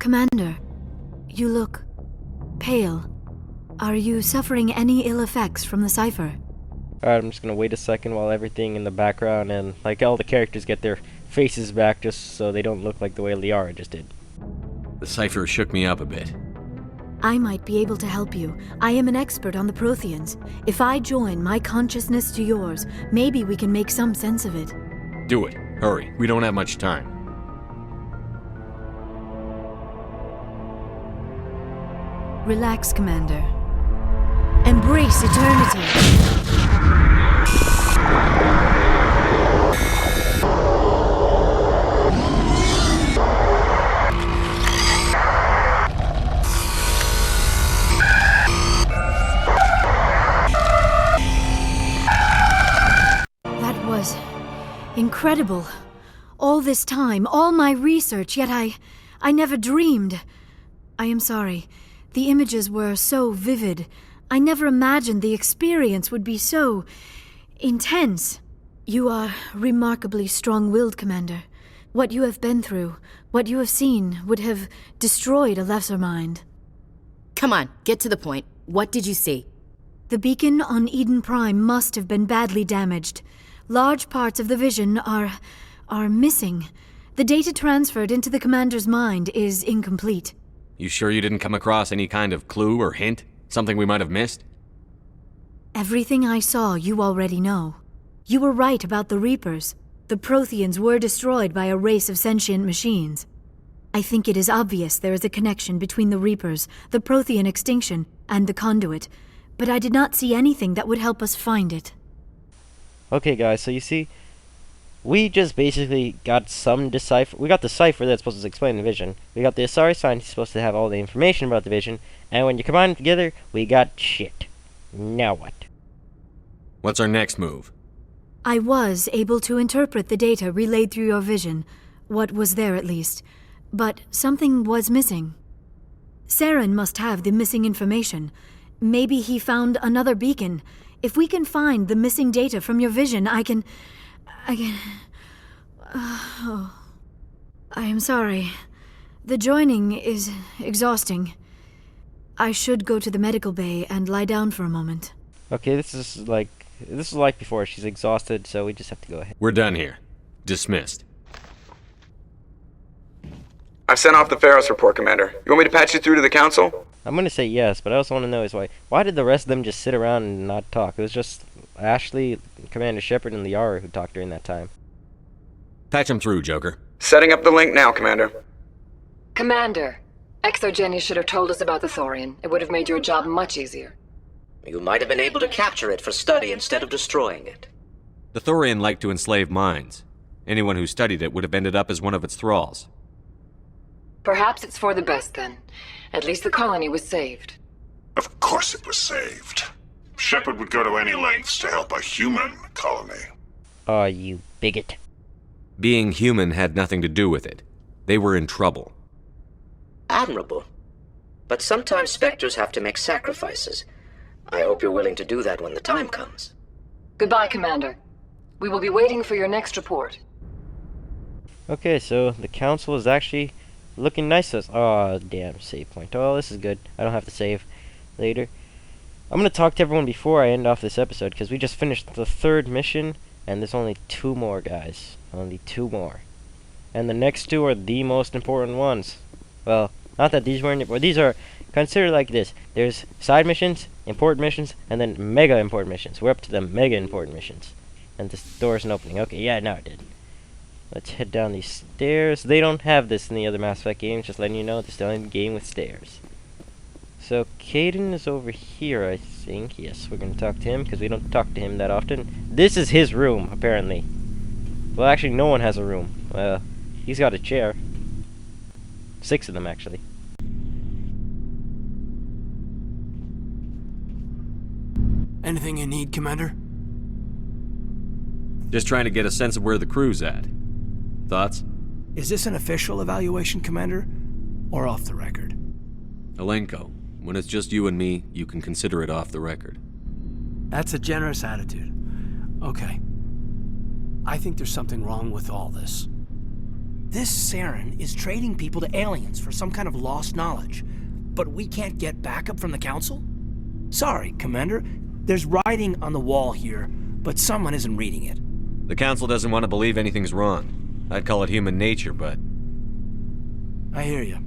Commander, you look pale. Are you suffering any ill effects from the cipher? Alright, I'm just gonna wait a second while everything in the background and like all the characters get their faces back just so they don't look like the way Liara just did. The cipher shook me up a bit. I might be able to help you. I am an expert on the Protheans. If I join my consciousness to yours, maybe we can make some sense of it. Do it. Hurry. We don't have much time. Relax, Commander. Embrace eternity. That was incredible. All this time, all my research, yet I never dreamed. I am sorry. The images were so vivid. I never imagined the experience would be so intense. You are remarkably strong-willed, Commander. What you have been through, what you have seen, would have destroyed a lesser mind. Come on, get to the point. What did you see? The beacon on Eden Prime must have been badly damaged. Large parts of the vision are missing. The data transferred into the Commander's mind is incomplete. You sure you didn't come across any kind of clue or hint? Something we might have missed? Everything I saw you already know. You were right about the Reapers. The Protheans were destroyed by a race of sentient machines. I think it is obvious there is a connection between the Reapers, the Prothean extinction, and the Conduit, but I did not see anything that would help us find it. Okay guys, so you see, we just basically got some decipher. We got the cipher that's supposed to explain the vision. We got the Asari scientist supposed to have all the information about the vision. And when you combine them together, we got shit. Now what? What's our next move? I was able to interpret the data relayed through your vision. What was there, at least. But something was missing. Saren must have the missing information. Maybe he found another beacon. If we can find the missing data from your vision, I can... I am sorry. The joining is exhausting. I should go to the medical bay and lie down for a moment. Okay, this is like before. She's exhausted, so we just have to go ahead. We're done here. Dismissed. I've sent off the Pharos report, Commander. You want me to patch you through to the Council? I'm gonna say yes, but I also want to know is why did the rest of them just sit around and not talk? It was just Ashley, Commander Shepard, and Liara who talked during that time. Patch him through, Joker. Setting up the link now, Commander. Commander, Exogeny should have told us about the Thorian. It would have made your job much easier. You might have been able to capture it for study instead of destroying it. The Thorian liked to enslave minds. Anyone who studied it would have ended up as one of its thralls. Perhaps it's for the best, then. At least the colony was saved. Of course it was saved. Shepard would go to any lengths to help a human colony. Aw, you bigot. Being human had nothing to do with it. They were in trouble. Admirable. But sometimes Spectres have to make sacrifices. I hope you're willing to do that when the time comes. Goodbye, Commander. We will be waiting for your next report. Okay, so the Council is actually looking nice to us. Oh, damn, save point. Oh, this is good. I don't have to save later. I'm going to talk to everyone before I end off this episode, because we just finished the 3rd mission, and there's only 2 more, guys. Only 2 more. And the next 2 are the most important ones. Well, not that these weren't important. These are considered like this. There's side missions, important missions, and then mega important missions. We're up to the mega important missions. And this door isn't opening. Okay, yeah, now it did. Let's head down these stairs. They don't have this in the other Mass Effect games, just letting you know. This is the only game with stairs. So, Caden is over here, I think. Yes, we're going to talk to him, because we don't talk to him that often. This is his room, apparently. Well, actually, no one has a room. He's got a chair. 6 of them, actually. Anything you need, Commander? Just trying to get a sense of where the crew's at. Thoughts? Is this an official evaluation, Commander? Or off the record? Alenko, when it's just you and me, you can consider it off the record. That's a generous attitude. Okay. I think there's something wrong with all this. This Saren is trading people to aliens for some kind of lost knowledge. But we can't get backup from the Council? Sorry, Commander. There's writing on the wall here, but someone isn't reading it. The Council doesn't want to believe anything's wrong. I'd call it human nature, but... I hear you.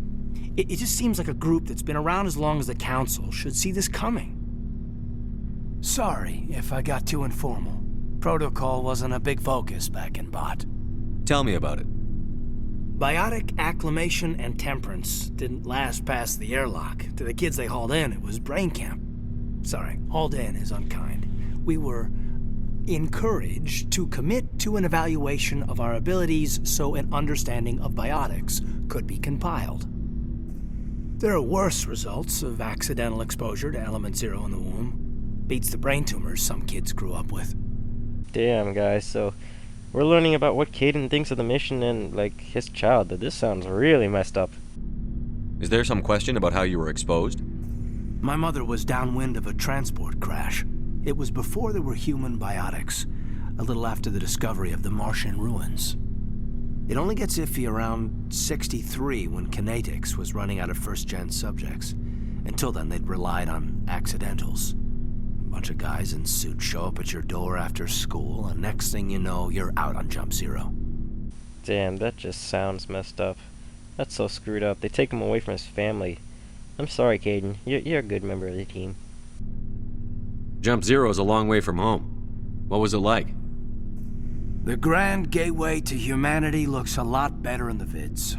It just seems like a group that's been around as long as the Council should see this coming. Sorry if I got too informal. Protocol wasn't a big focus back in Bot. Tell me about it. Biotic acclimation and temperance didn't last past the airlock. To the kids they hauled in, it was brain camp. Sorry, hauled in is unkind. We were encouraged to commit to an evaluation of our abilities so an understanding of biotics could be compiled. There are worse results of accidental exposure to element 0 in the womb. Beats the brain tumors some kids grew up with. Damn, guys, so we're learning about what Caden thinks of the mission and, like, his child, but this sounds really messed up. Is there some question about how you were exposed? My mother was downwind of a transport crash. It was before there were human biotics, a little after the discovery of the Martian ruins. It only gets iffy around 63 when Kinetics was running out of first-gen subjects. Until then, they'd relied on accidentals. A bunch of guys in suits show up at your door after school, and next thing you know, you're out on Jump Zero. Damn, that just sounds messed up. That's so screwed up. They take him away from his family. I'm sorry, Caden. You're a good member of the team. Jump Zero is a long way from home. What was it like? The grand gateway to humanity looks a lot better in the vids.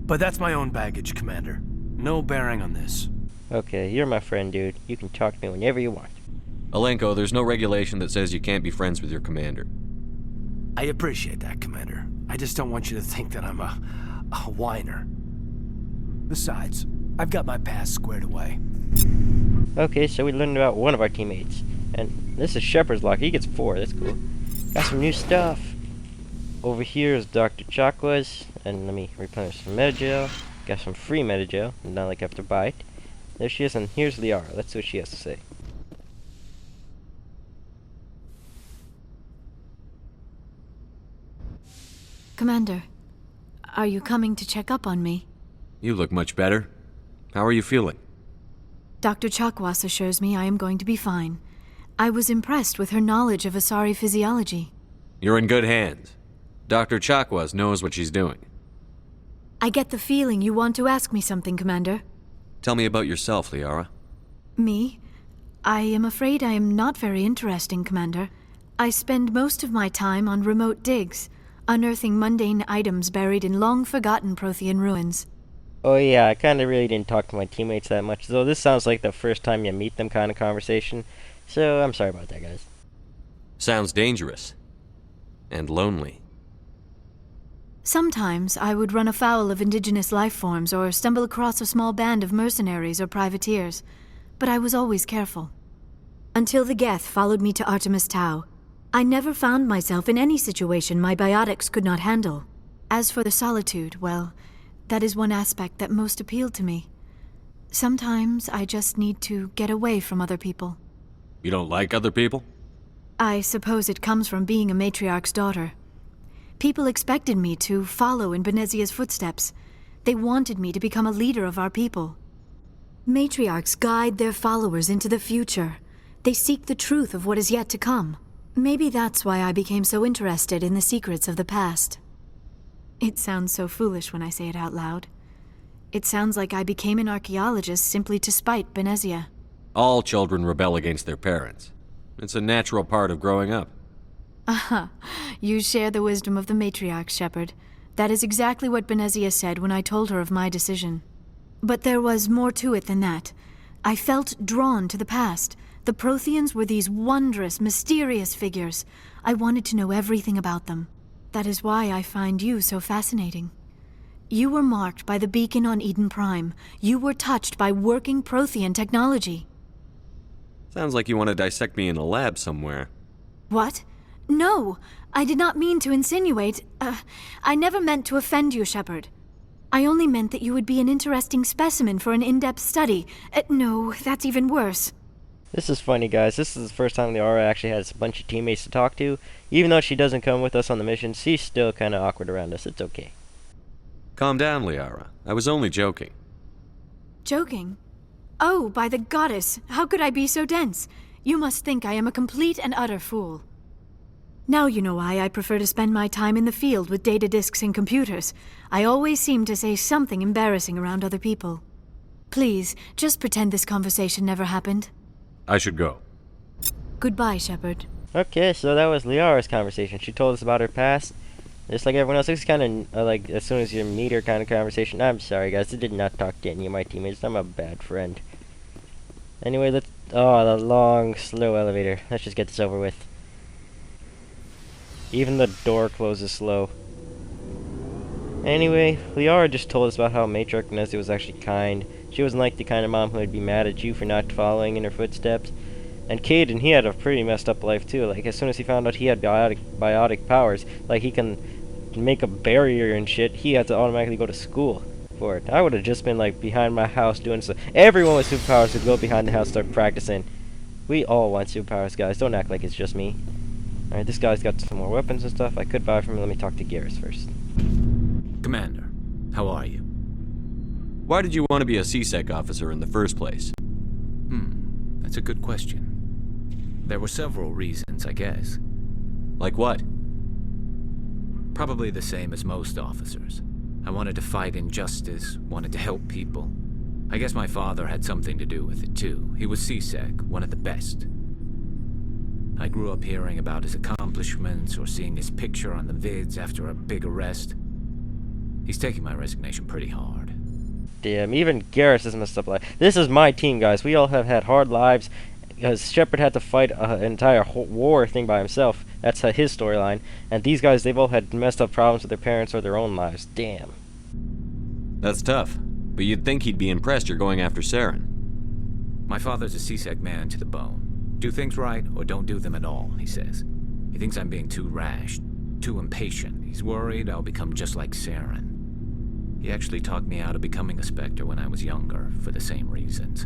But that's my own baggage, Commander. No bearing on this. Okay, you're my friend, dude. You can talk to me whenever you want. Alenko, there's no regulation that says you can't be friends with your commander. I appreciate that, Commander. I just don't want you to think that I'm a whiner. Besides, I've got my past squared away. Okay, so we learned about one of our teammates. And this is Shepard's lock. He gets 4. That's cool. Got some new stuff. Over here is Dr. Chakwa's. And let me replenish some metagel. Got some free metagel. Not like I have to buy it. There she is, and here's Liara. Let's see what she has to say. Commander, are you coming to check up on me? You look much better. How are you feeling? Dr. Chakwas assures me I am going to be fine. I was impressed with her knowledge of Asari physiology. You're in good hands. Dr. Chakwas knows what she's doing. I get the feeling you want to ask me something, Commander. Tell me about yourself, Liara. Me? I am afraid I am not very interesting, Commander. I spend most of my time on remote digs, unearthing mundane items buried in long-forgotten Prothean ruins. Oh yeah, I kinda really didn't talk to my teammates that much, though this sounds like the first time you meet them kind of conversation, so I'm sorry about that, guys. Sounds dangerous. And lonely. Sometimes I would run afoul of indigenous life forms or stumble across a small band of mercenaries or privateers, but I was always careful. Until the Geth followed me to Artemis Tau, I never found myself in any situation my biotics could not handle. As for the solitude, well, that is one aspect that most appealed to me. Sometimes I just need to get away from other people. You don't like other people? I suppose it comes from being a matriarch's daughter. People expected me to follow in Benezia's footsteps. They wanted me to become a leader of our people. Matriarchs guide their followers into the future. They seek the truth of what is yet to come. Maybe that's why I became so interested in the secrets of the past. It sounds so foolish when I say it out loud. It sounds like I became an archaeologist simply to spite Benezia. All children rebel against their parents. It's a natural part of growing up. Aha, you share the wisdom of the matriarch, Shepard. That is exactly what Benezia said when I told her of my decision. But there was more to it than that. I felt drawn to the past. The Protheans were these wondrous, mysterious figures. I wanted to know everything about them. That is why I find you so fascinating. You were marked by the beacon on Eden Prime. You were touched by working Prothean technology. Sounds like you want to dissect me in a lab somewhere. What? No, I did not mean to insinuate. I never meant to offend you, Shepard. I only meant that you would be an interesting specimen for an in-depth study. No, that's even worse. This is funny, guys. This is the first time Liara actually has a bunch of teammates to talk to. Even though she doesn't come with us on the mission, she's still kind of awkward around us. It's okay. Calm down, Liara. I was only joking. Joking? Oh, by the goddess, how could I be so dense? You must think I am a complete and utter fool. Now you know why I prefer to spend my time in the field with data disks and computers. I always seem to say something embarrassing around other people. Please, just pretend this conversation never happened. I should go. Goodbye, Shepard. Okay, so that was Liara's conversation. She told us about her past. Just like everyone else, it's kind of like as soon as you meet her kind of conversation. I'm sorry, guys. I did not talk to any of my teammates. I'm a bad friend. Anyway, let's... Oh, the long, slow elevator. Let's just get this over with. Even the door closes slow. Anyway, Liara just told us about how Matriarch Nessie was actually kind. She wasn't like the kind of mom who would be mad at you for not following in her footsteps. And Caden, he had a pretty messed up life too. Like, as soon as he found out he had biotic powers, like he can make a barrier and shit, he had to automatically go to school for it. I would have just been like behind my house doing stuff. Everyone with superpowers would go behind the house, start practicing. We all want superpowers, guys. Don't act like it's just me. Alright, this guy's got some more weapons and stuff. I could buy from him. Let me talk to Garrus first. Commander, how are you? Why did you want to be a CSEC officer in the first place? That's a good question. There were several reasons, I guess. Like what? Probably the same as most officers. I wanted to fight injustice, wanted to help people. I guess my father had something to do with it too. He was CSEC, one of the best. I grew up hearing about his accomplishments or seeing his picture on the vids after a big arrest. He's taking my resignation pretty hard. Damn, even Garrus has messed up life. This is my team, guys. We all have had hard lives. Because Shepard had to fight an entire war thing by himself. That's his storyline. And these guys, they've all had messed up problems with their parents or their own lives. Damn. That's tough. But you'd think he'd be impressed you're going after Saren. My father's a CSEC man to the bone. Do things right or don't do them at all, he says. He thinks I'm being too rash, too impatient. He's worried I'll become just like Saren. He actually talked me out of becoming a Spectre when I was younger, for the same reasons.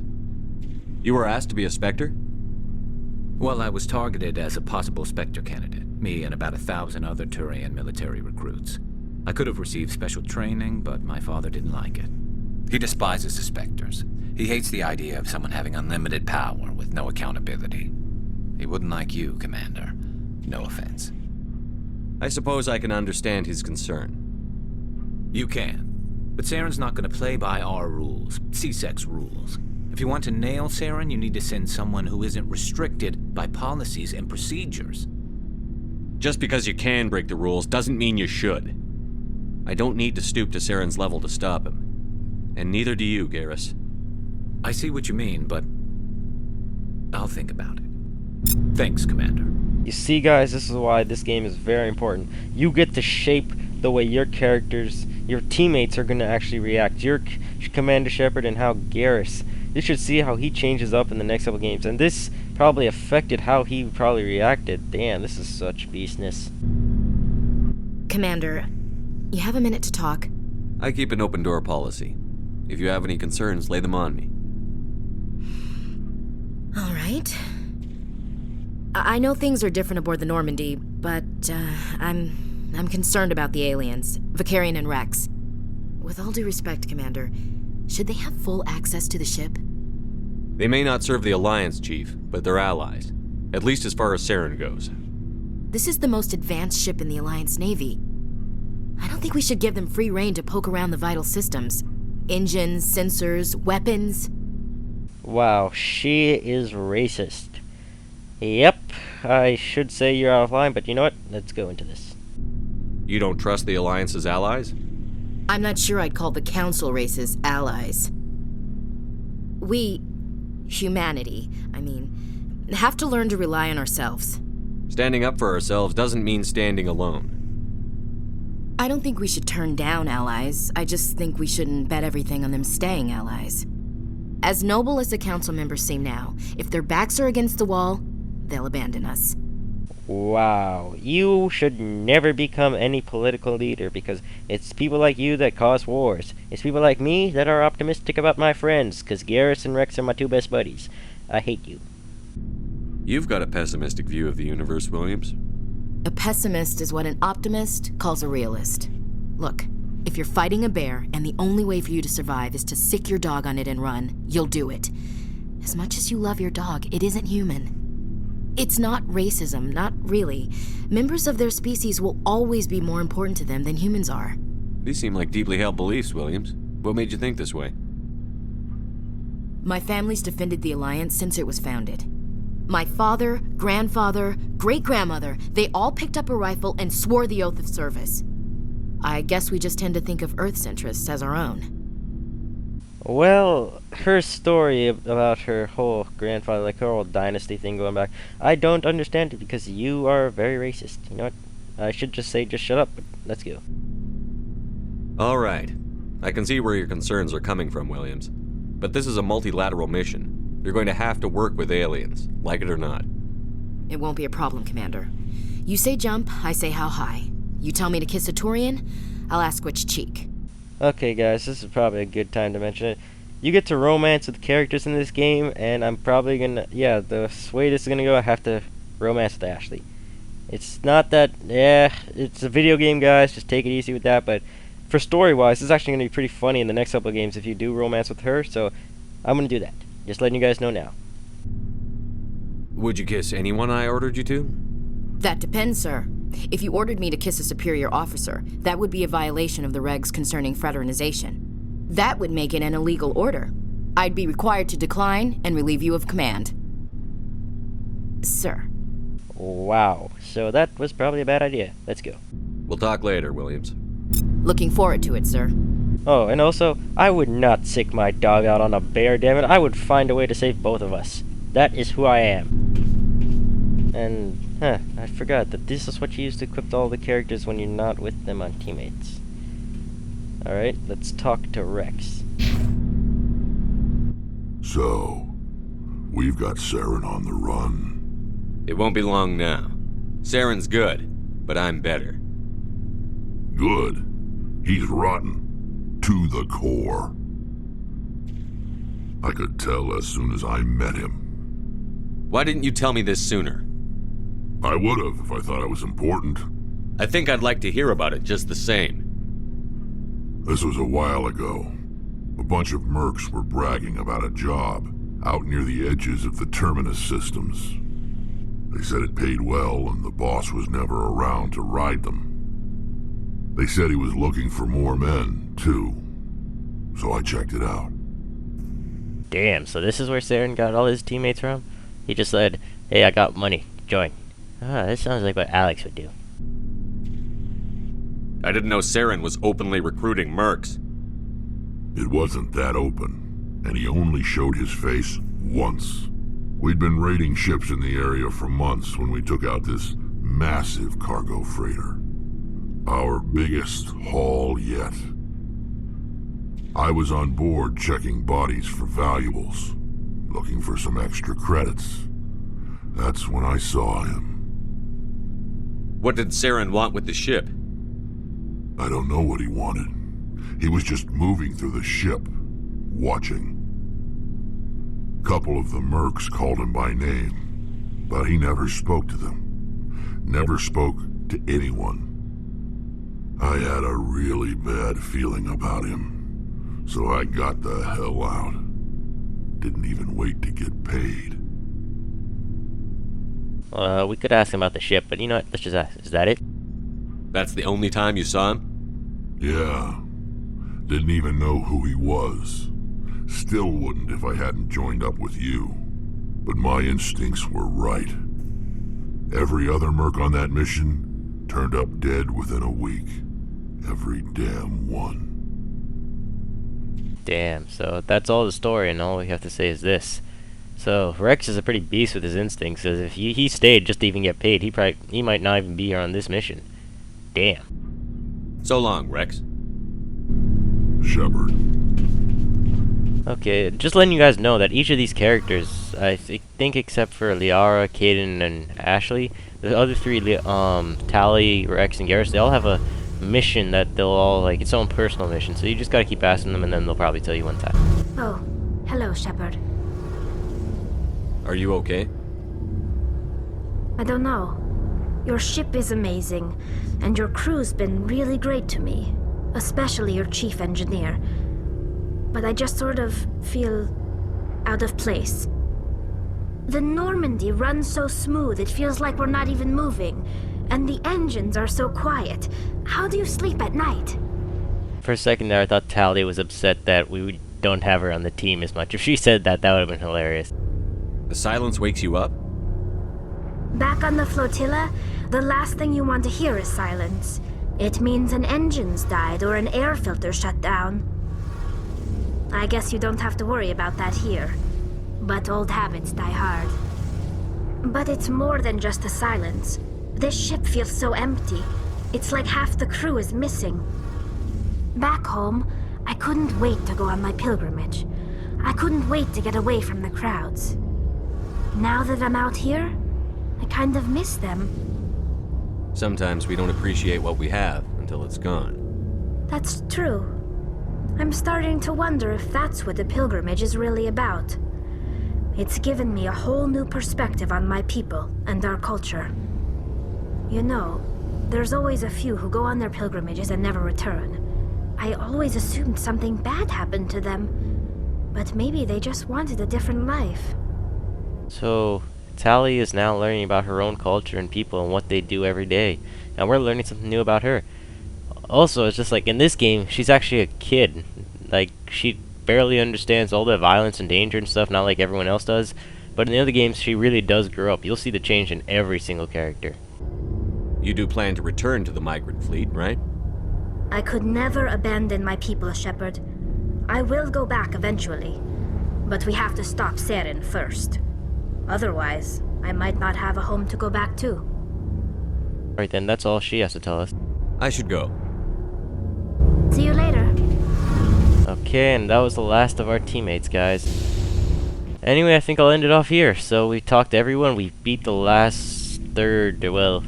You were asked to be a Spectre? Well, I was targeted as a possible Spectre candidate, me and about 1,000 other Turian military recruits. I could have received special training, but my father didn't like it. He despises the Spectres. He hates the idea of someone having unlimited power with no accountability. He wouldn't like you, Commander. No offense. I suppose I can understand his concern. You can. But Saren's not going to play by our rules, CSEC's rules. If you want to nail Saren, you need to send someone who isn't restricted by policies and procedures. Just because you can break the rules doesn't mean you should. I don't need to stoop to Saren's level to stop him. And neither do you, Garrus. I see what you mean, but I'll think about it. Thanks, Commander. You see, guys, this is why this game is very important. You get to shape the way your characters, your teammates are going to actually react. Your Commander Shepard and how Garrus. You should see how he changes up in the next couple games. And this probably affected how he probably reacted. Damn, this is such beastness. Commander, you have a minute to talk? I keep an open door policy. If you have any concerns, lay them on me. All right. I know things are different aboard the Normandy, but I'm concerned about the aliens, Vicarian and Wrex. With all due respect, Commander, should they have full access to the ship? They may not serve the Alliance, Chief, but they're allies. At least as far as Saren goes. This is the most advanced ship in the Alliance Navy. I don't think we should give them free rein to poke around the vital systems. Engines, sensors, weapons. Wow, she is racist. Yep, I should say you're out of line, but you know what? Let's go into this. You don't trust the Alliance's allies? I'm not sure I'd call the Council races allies. We, humanity, have to learn to rely on ourselves. Standing up for ourselves doesn't mean standing alone. I don't think we should turn down allies. I just think we shouldn't bet everything on them staying allies. As noble as the Council members seem now, if their backs are against the wall, they'll abandon us. Wow, you should never become any political leader because it's people like you that cause wars. It's people like me that are optimistic about my friends because Garrus and Wrex are my two best buddies. I hate you. You've got a pessimistic view of the universe, Williams. A pessimist is what an optimist calls a realist. Look, If you're fighting a bear and the only way for you to survive is to sick your dog on it and run, you'll do it. As much as you love your dog, it isn't human. It's not racism, not really. Members of their species will always be more important to them than humans are. These seem like deeply held beliefs, Williams. What made you think this way? My family's defended the Alliance since it was founded. My father, grandfather, great-grandmother, they all picked up a rifle and swore the oath of service. I guess we just tend to think of Earth's interests as our own. Well, her story about her whole grandfather, like her whole dynasty thing going back, I don't understand it because you are very racist. You know what? I should just say just shut up, but let's go. Alright. I can see where your concerns are coming from, Williams. But this is a multilateral mission. You're going to have to work with aliens, like it or not. It won't be a problem, Commander. You say jump, I say how high. You tell me to kiss a Turian, I'll ask which cheek. Okay guys, this is probably a good time to mention it. You get to romance with characters in this game, and I'm probably gonna, the way this is gonna go, I have to romance with Ashley. It's not that, it's a video game, guys, just take it easy with that, but for story-wise, this is actually gonna be pretty funny in the next couple of games if you do romance with her, so I'm gonna do that. Just letting you guys know now. Would you kiss anyone I ordered you to? That depends, sir. If you ordered me to kiss a superior officer, that would be a violation of the regs concerning fraternization. That would make it an illegal order. I'd be required to decline and relieve you of command. Sir. Wow, so that was probably a bad idea. Let's go. We'll talk later, Williams. Looking forward to it, sir. Oh, and also, I would not sick my dog out on a bear, dammit. I would find a way to save both of us. That is who I am. And, I forgot that this is what you use to equip all the characters when you're not with them on Teamates. Alright, let's talk to Wrex. So, we've got Saren on the run. It won't be long now. Saren's good, but I'm better. Good. He's rotten. To the core. I could tell as soon as I met him. Why didn't you tell me this sooner? I would've if I thought it was important. I think I'd like to hear about it just the same. This was a while ago. A bunch of mercs were bragging about a job out near the edges of the Terminus systems. They said it paid well and the boss was never around to ride them. They said he was looking for more men, too. So I checked it out. Damn, so this is where Saren got all his teammates from? He just said, hey, I got money, join. Ah, this sounds like what Alex would do. I didn't know Saren was openly recruiting mercs. It wasn't that open, and he only showed his face once. We'd been raiding ships in the area for months when we took out this massive cargo freighter. Our biggest haul yet. I was on board checking bodies for valuables, looking for some extra credits. That's when I saw him. What did Saren want with the ship? I don't know what he wanted. He was just moving through the ship, watching. Couple of the mercs called him by name, but he never spoke to them. Never spoke to anyone. I had a really bad feeling about him, so I got the hell out. Didn't even wait to get paid. We could ask him about the ship, but you know what? Let's just ask. Is that it? That's the only time you saw him? Yeah. Didn't even know who he was. Still wouldn't if I hadn't joined up with you. But my instincts were right. Every other merc on that mission turned up dead within a week. Every damn one. Damn, so that's all the story, and all we have to say is this. So, Wrex is a pretty beast with his instincts, because if he stayed just to even get paid, he might not even be here on this mission. Damn. So long, Wrex. Shepard. Okay, just letting you guys know that each of these characters, I think except for Liara, Caden, and Ashley, the other three, Tali, Wrex, and Garrus, they all have a mission that they'll all, like, its own personal mission, so you just gotta keep asking them, and then they'll probably tell you one time. Oh, hello, Shepard. Are you okay? I don't know. Your ship is amazing, and your crew's been really great to me. especially your chief engineer. But I just sort of feel out of place. The Normandy runs so smooth it feels like we're not even moving, and the engines are so quiet. How do you sleep at night? For a second there, I thought Tali was upset that we don't have her on the team as much. If she said that, that would have been hilarious. The silence wakes you up? Back on the flotilla, the last thing you want to hear is silence. It means an engine's died or an air filter shut down. I guess you don't have to worry about that here. But old habits die hard. But it's more than just the silence. This ship feels so empty. It's like half the crew is missing. Back home, I couldn't wait to go on my pilgrimage. I couldn't wait to get away from the crowds. Now that I'm out here, I kind of miss them. Sometimes we don't appreciate what we have until it's gone. That's true. I'm starting to wonder if that's what the pilgrimage is really about. It's given me a whole new perspective on my people and our culture. You know, there's always a few who go on their pilgrimages and never return. I always assumed something bad happened to them, but maybe they just wanted a different life. So, Tali is now learning about her own culture and people and what they do every day, and we're learning something new about her. Also, it's just like in this game, she's actually a kid. Like, she barely understands all the violence and danger and stuff, not like everyone else does. But in the other games, she really does grow up. You'll see the change in every single character. You do plan to return to the migrant fleet, right? I could never abandon my people, Shepard. I will go back eventually, but we have to stop Saren first. Otherwise, I might not have a home to go back to. Alright then, that's all she has to tell us. I should go. See you later. Okay, and that was the last of our teammates, guys. Anyway, I think I'll end it off here. So we talked to everyone, we beat the last third, well,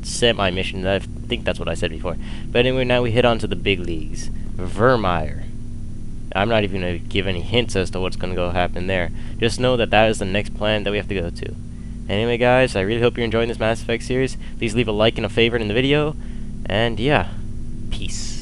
semi-mission. I think that's what I said before. But anyway, now we hit on to the big leagues. Vermeer. I'm not even going to give any hints as to what's going to go happen there. Just know that that is the next planet that we have to go to. Anyway, guys, I really hope you're enjoying this Mass Effect series. Please leave a like and a favorite in the video. And yeah, peace.